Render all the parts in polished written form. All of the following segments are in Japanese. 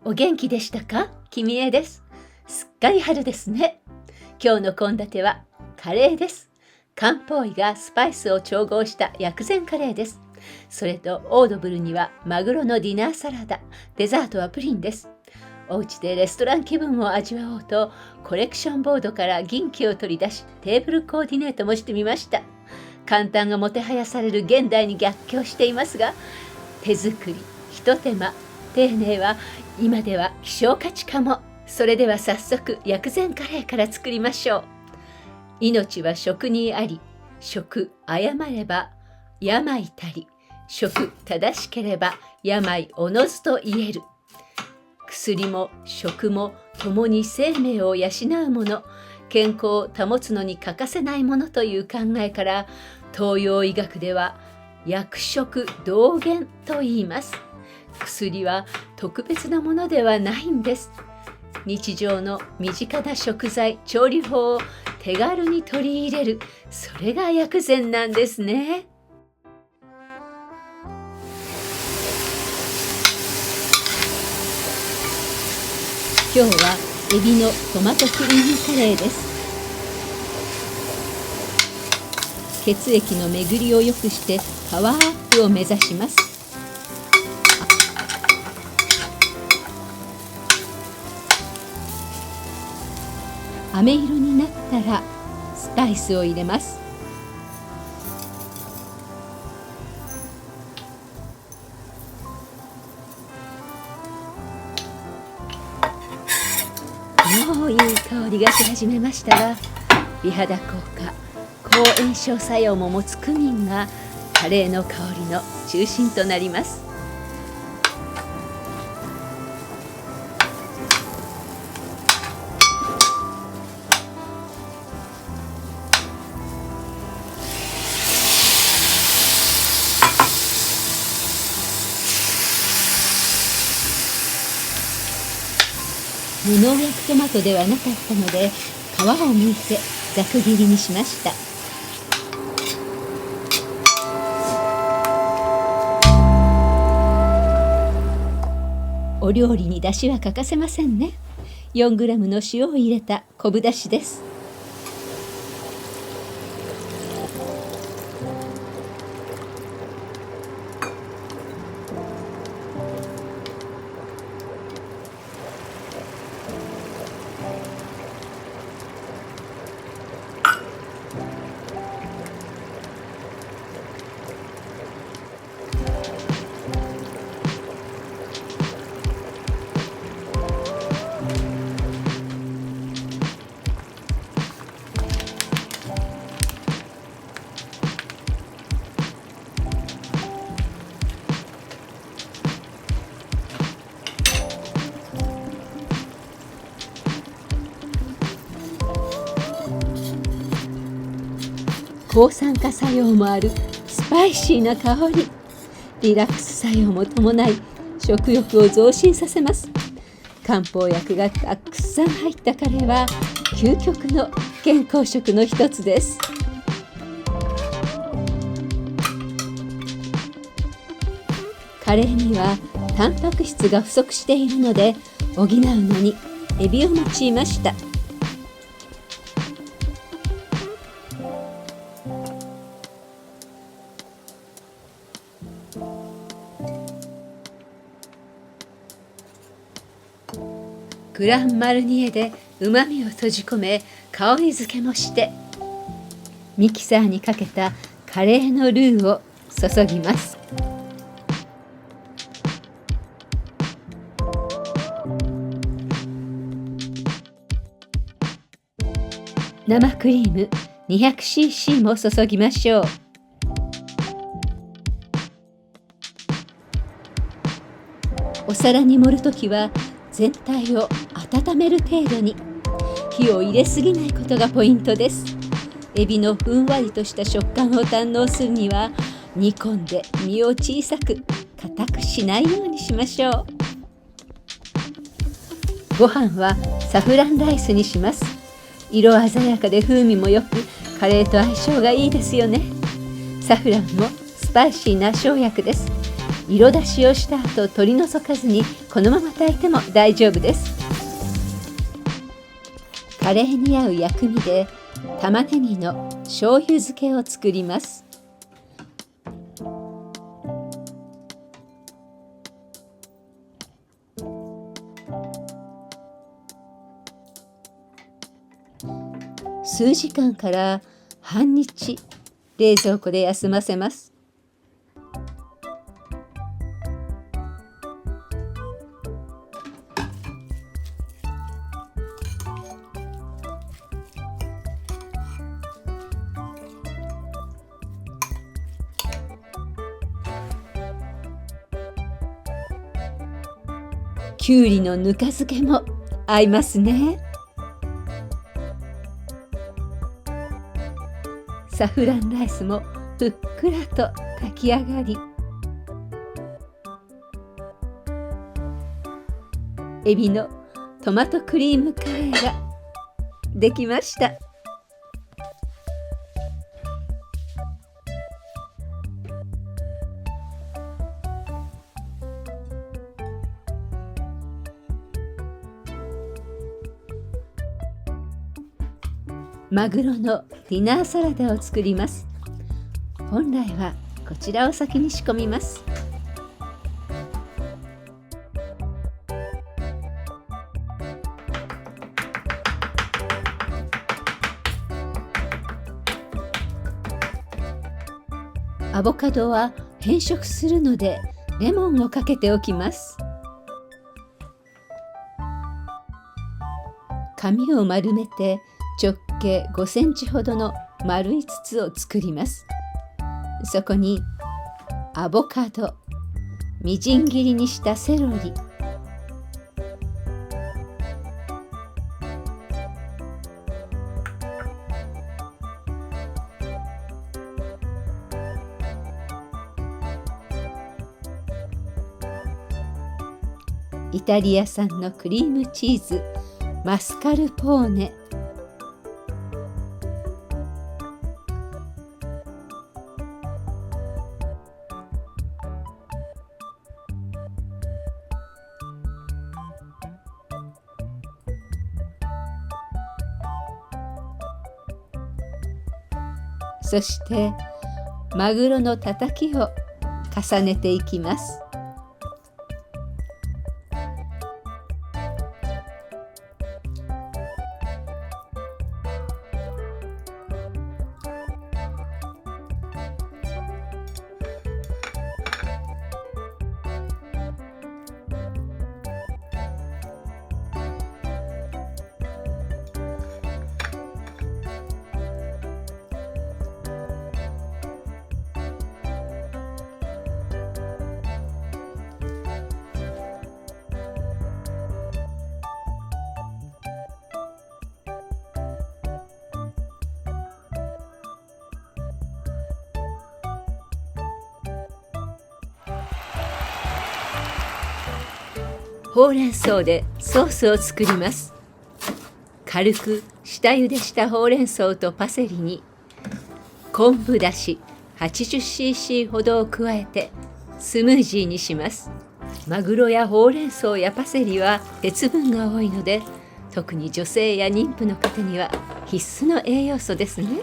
お元気でしたか？きみえです。すっかり春ですね。今日の献立はカレーです。漢方医がスパイスを調合した薬膳カレーです。それとオードブルにはマグロのディナーサラダ、デザートはプリンです。お家でレストラン気分を味わおうと、コレクションボードから銀器を取り出し、テーブルコーディネートもしてみました。簡単がもてはやされる現代に逆境していますが、手作り、ひと手間、丁寧は今では希少価値かも。それでは早速薬膳カレーから作りましょう。命は食にあり、食誤れば病たり、食正しければ病おのずと言える。薬も食も共に生命を養うもの、健康を保つのに欠かせないものという考えから、東洋医学では薬食同源と言います。薬は特別なものではないんです。日常の身近な食材、調理法を手軽に取り入れる、それが薬膳なんですね。今日はエビのトマトクリームカレーです。血液の巡りを良くしてパワーアップを目指します。飴色になったらスパイスを入れます。もういい香りがし始めましたが、美肌効果、抗炎症作用も持つクミンがカレーの香りの中心となります。無農薬トマトではなかったので、皮を剥いてざく切りにしました。お料理に出汁は欠かせませんね。4グラムの塩を入れた昆布だしです。抗酸化作用もあるスパイシーな香り、リラックス作用も伴い食欲を増進させます。漢方薬がたくさん入ったカレーは究極の健康食の一つです。カレーにはタンパク質が不足しているので、補うのにエビを用いました。グランマルニエでうまみを閉じ込め、香り付けもしてミキサーにかけたカレーのルーを注ぎます。生クリーム 200cc も注ぎましょう。お皿に盛るときは全体を温める程度に、火を入れすぎないことがポイントです。エビのふんわりとした食感を堪能するには、煮込んで身を小さく硬くしないようにしましょう。ご飯はサフランライスにします。色鮮やかで風味もよく、カレーと相性がいいですよね。サフランもスパイシーな生薬です。色出しをした後取り除かずにこのまま炊いても大丈夫です。カレーに合う薬味で玉ねぎの醤油漬けを作ります。数時間から半日冷蔵庫で休ませます。きゅうりのぬか漬けも合いますね。サフランライスもふっくらと炊き上がり、エビのトマトクリームカレーができました。マグロのディナーサラダを作ります。本来はこちらを先に仕込みます。アボカドは変色するのでレモンをかけておきます。紙を丸めて直径5センチほどの丸い筒を作ります。そこにアボカド、みじん切りにしたセロリ、イタリア産のクリームチーズ、マスカルポーネ、そしてマグロのたたきを重ねていきます。ほうれん草でソースを作ります。軽く下茹でしたほうれん草とパセリに昆布だし 80cc ほどを加えてスムージーにします。マグロやほうれん草やパセリは鉄分が多いので、特に女性や妊婦の方には必須の栄養素ですね。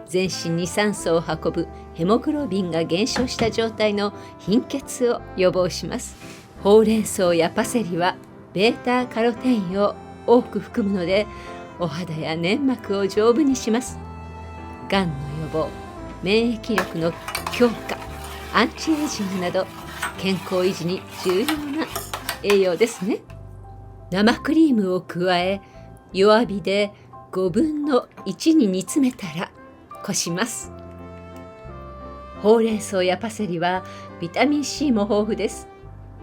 全身に酸素を運ぶヘモグロビンが減少した状態の貧血を予防します。ほうれん草やパセリはベータカロテインを多く含むので、お肌や粘膜を丈夫にします。がんの予防、免疫力の強化、アンチエイジングなど健康維持に重要な栄養ですね。生クリームを加え、弱火で5分の1に煮詰めたらこします。ほうれん草やパセリはビタミン C も豊富です。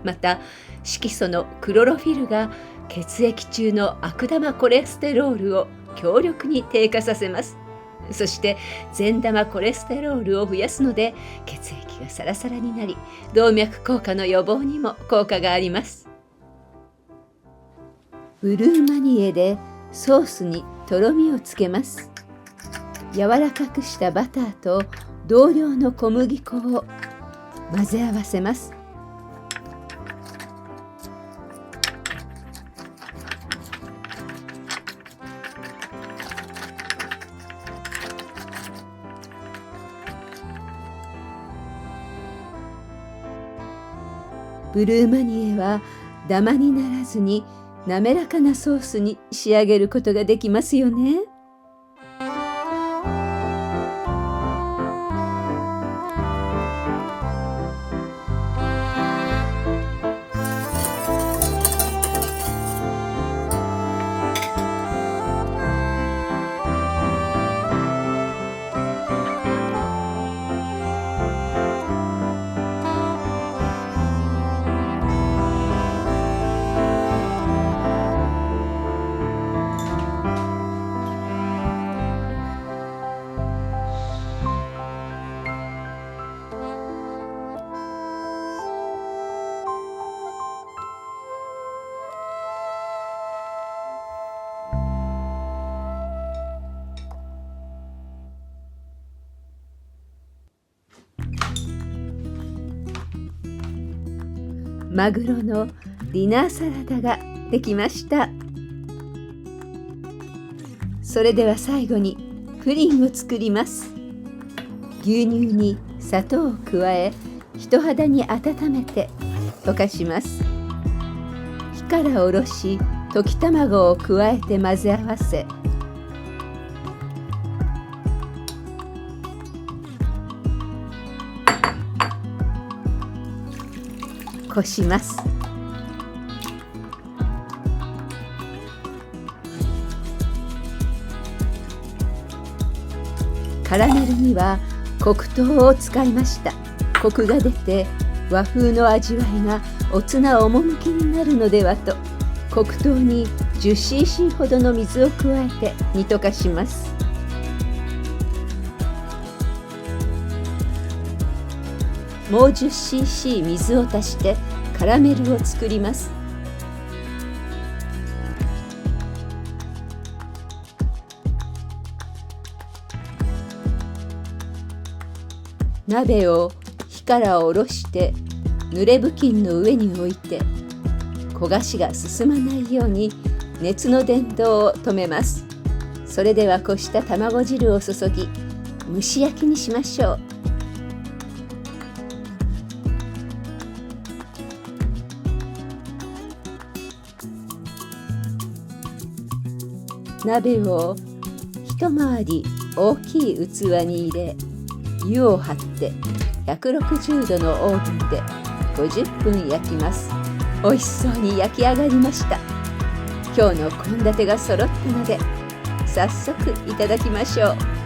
また色素のクロロフィルが血液中の悪玉コレステロールを強力に低下させます。そして善玉コレステロールを増やすので、血液がサラサラになり、動脈硬化の予防にも効果があります。ブルーマニエでソースにとろみをつけます。柔らかくしたバターと同量の小麦粉を混ぜ合わせます。ブルーマニエはダマにならずに滑らかなソースに仕上げることができますよね。マグロのディナーサラダができました。それでは最後にプリンを作ります。牛乳に砂糖を加え、人肌に温めて溶かします。火から下ろし、溶き卵を加えて混ぜ合わせ、こします。カラメルには黒糖を使いました。コクが出て和風の味わいがおつな趣になるのではと、黒糖に 10cc ほどの水を加えて煮溶かします。もう 10cc 水を足してカラメルを作ります。鍋を火から下ろして濡れ布巾の上に置いて、焦がしが進まないように熱の伝導を止めます。それではこした卵汁を注ぎ、蒸し焼きにしましょう。鍋を一回り大きい器に入れ、湯を張って160度のオーブンで50分焼きます。美味しそうに焼き上がりました。今日の献立が揃ったので早速いただきましょう。